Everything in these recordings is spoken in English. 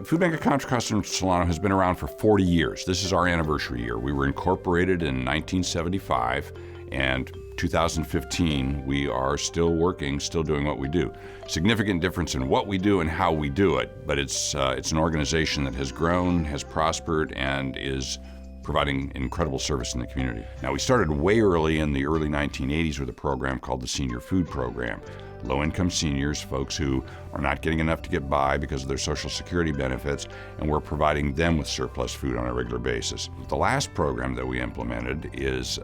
The Food Bank of Contra, Costa, and Solano has been around for 40 years. This is our anniversary year. We were incorporated in 1975, and 2015, we are still working, still doing what we do. Significant difference in what we do and how we do it, but it's an organization that has grown, has prospered, and is providing incredible service in the community. Now, we started way early in the early 1980s with a program called the Senior Food Program. Low-income seniors, folks who are not getting enough to get by because of their Social Security benefits, and we're providing them with surplus food on a regular basis. The last program that we implemented is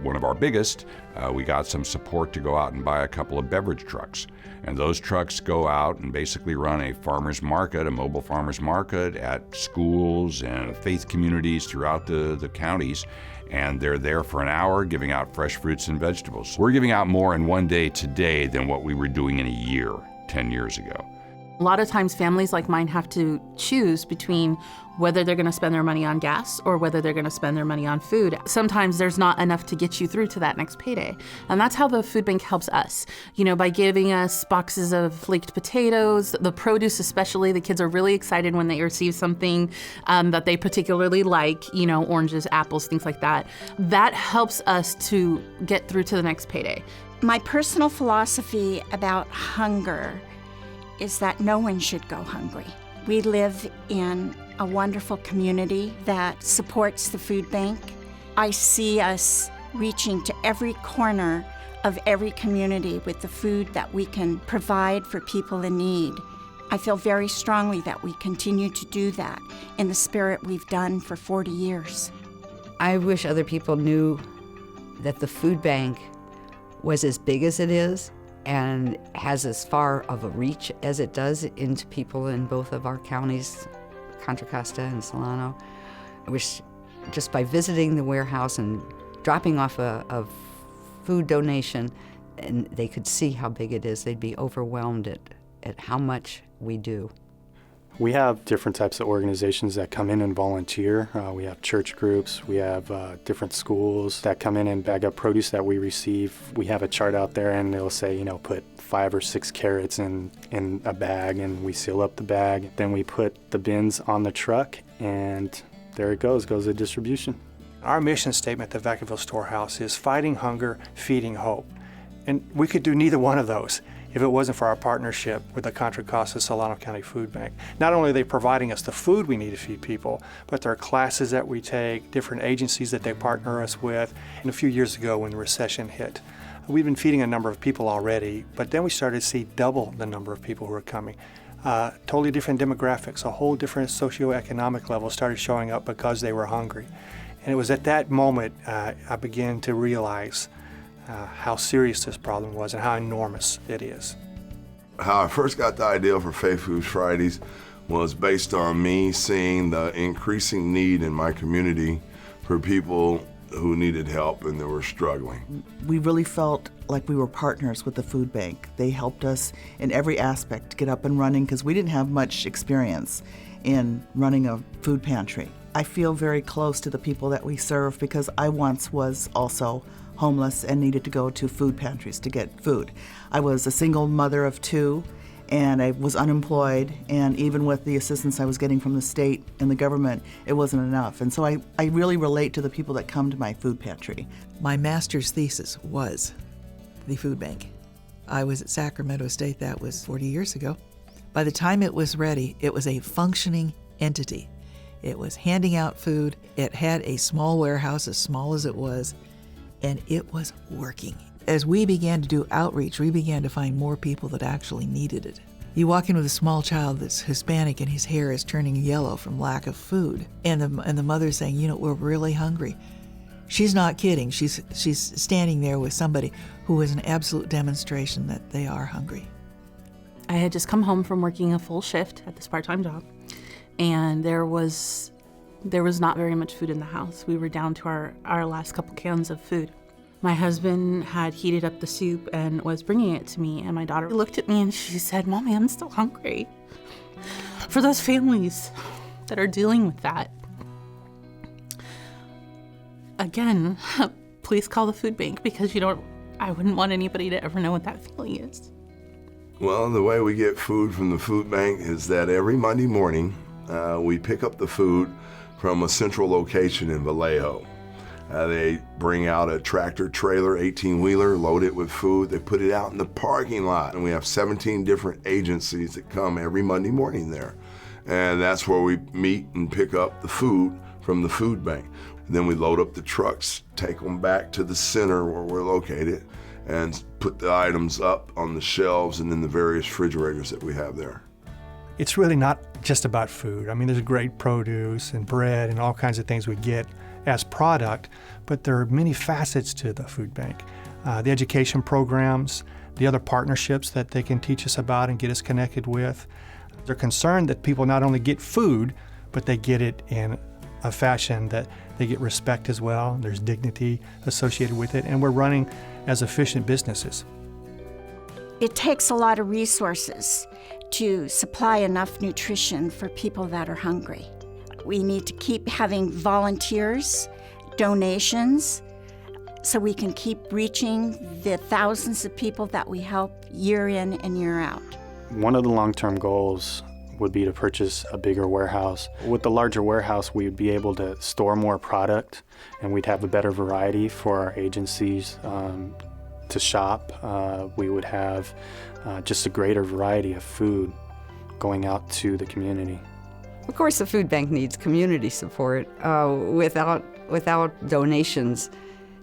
one of our biggest. We got some support to go out and buy a couple of beverage trucks. And those trucks go out and basically run a farmer's market, a mobile farmer's market at schools and faith communities throughout the counties. And they're there for an hour giving out fresh fruits and vegetables. We're giving out more in one day today than what we were doing in a year 10 years ago. A lot of times families like mine have to choose between whether they're gonna spend their money on gas or whether they're gonna spend their money on food. Sometimes there's not enough to get you through to that next payday. And that's how the food bank helps us. You know, by giving us boxes of flaked potatoes, the produce especially, the kids are really excited when they receive something that they particularly like, you know, oranges, apples, things like that. That helps us to get through to the next payday. My personal philosophy about hunger is that no one should go hungry. We live in a wonderful community that supports the food bank. I see us reaching to every corner of every community with the food that we can provide for people in need. I feel very strongly that we continue to do that in the spirit we've done for 40 years. I wish other people knew that the food bank was as big as it is and has as far of a reach as it does into people in both of our counties, Contra Costa and Solano. I wish just by visiting the warehouse and dropping off a food donation, and they could see how big it is, they'd be overwhelmed at how much we do. We have different types of organizations that come in and volunteer. We have church groups, we have different schools that come in and bag up produce that we receive. We have a chart out there and they'll say, you know, put 5 or 6 carrots in a bag, and we seal up the bag. Then we put the bins on the truck, and there it goes the distribution. Our mission statement at the Vacaville Storehouse is fighting hunger, feeding hope. And we could do neither one of those if it wasn't for our partnership with the Contra Costa Solano County Food Bank. Not only are they providing us the food we need to feed people, but there are classes that we take, different agencies that they partner us with. And a few years ago when the recession hit, we've been feeding a number of people already, but then we started to see double the number of people who were coming. Totally different demographics, a whole different socioeconomic level started showing up because they were hungry. And it was at that moment I began to realize how serious this problem was and how enormous it is. How I first got the idea for Faith Foods Fridays was based on me seeing the increasing need in my community for people who needed help and that were struggling. We really felt like we were partners with the food bank. They helped us in every aspect to get up and running because we didn't have much experience in running a food pantry. I feel very close to the people that we serve because I once was also homeless and needed to go to food pantries to get food. I was a single mother of 2 and I was unemployed, and even with the assistance I was getting from the state and the government, it wasn't enough. And so I really relate to the people that come to my food pantry. My master's thesis was the food bank. I was at Sacramento State, that was 40 years ago. By the time it was ready, it was a functioning entity. It was handing out food. It had a small warehouse, as small as it was, and it was working. As we began to do outreach, we began to find more people that actually needed it. You walk in with a small child that's Hispanic and his hair is turning yellow from lack of food, and the mother's saying, you know, we're really hungry. She's not kidding. She's standing there with somebody who is an absolute demonstration that they are hungry. I had just come home from working a full shift at this part-time job, and there was not very much food in the house. We were down to our last couple cans of food. My husband had heated up the soup and was bringing it to me, and my daughter looked at me and she said, Mommy, I'm still hungry. For those families that are dealing with that, again, please call the food bank, because I wouldn't want anybody to ever know what that feeling is. Well, the way we get food from the food bank is that every Monday morning We pick up the food from a central location in Vallejo. They bring out a tractor trailer, 18-wheeler, load it with food. They put it out in the parking lot, and we have 17 different agencies that come every Monday morning there. And that's where we meet and pick up the food from the food bank. And then we load up the trucks, take them back to the center where we're located, and put the items up on the shelves and in the various refrigerators that we have there. It's really not just about food. I mean, there's great produce and bread and all kinds of things we get as product, but there are many facets to the food bank. The education programs, the other partnerships that they can teach us about and get us connected with. They're concerned that people not only get food, but they get it in a fashion that they get respect as well. There's dignity associated with it, and we're running as efficient businesses. It takes a lot of resources to supply enough nutrition for people that are hungry. We need to keep having volunteers, donations, so we can keep reaching the thousands of people that we help year in and year out. One of the long-term goals would be to purchase a bigger warehouse. With the larger warehouse, we would be able to store more product, and we'd have a better variety for our agencies to shop. We would have just a greater variety of food going out to the community. Of course, the food bank needs community support. Without donations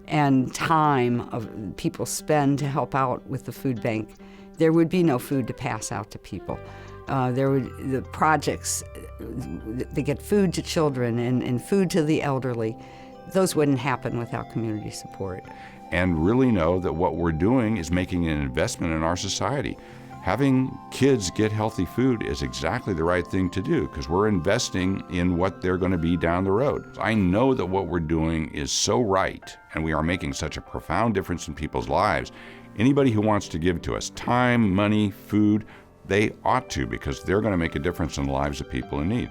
and time of people spend to help out with the food bank, there would be no food to pass out to people. The projects that get food to children and food to the elderly, those wouldn't happen without community support. And really know that what we're doing is making an investment in our society. Having kids get healthy food is exactly the right thing to do because we're investing in what they're going to be down the road. I know that what we're doing is so right, and we are making such a profound difference in people's lives. Anybody who wants to give to us time, money, food, they ought to because they're going to make a difference in the lives of people in need.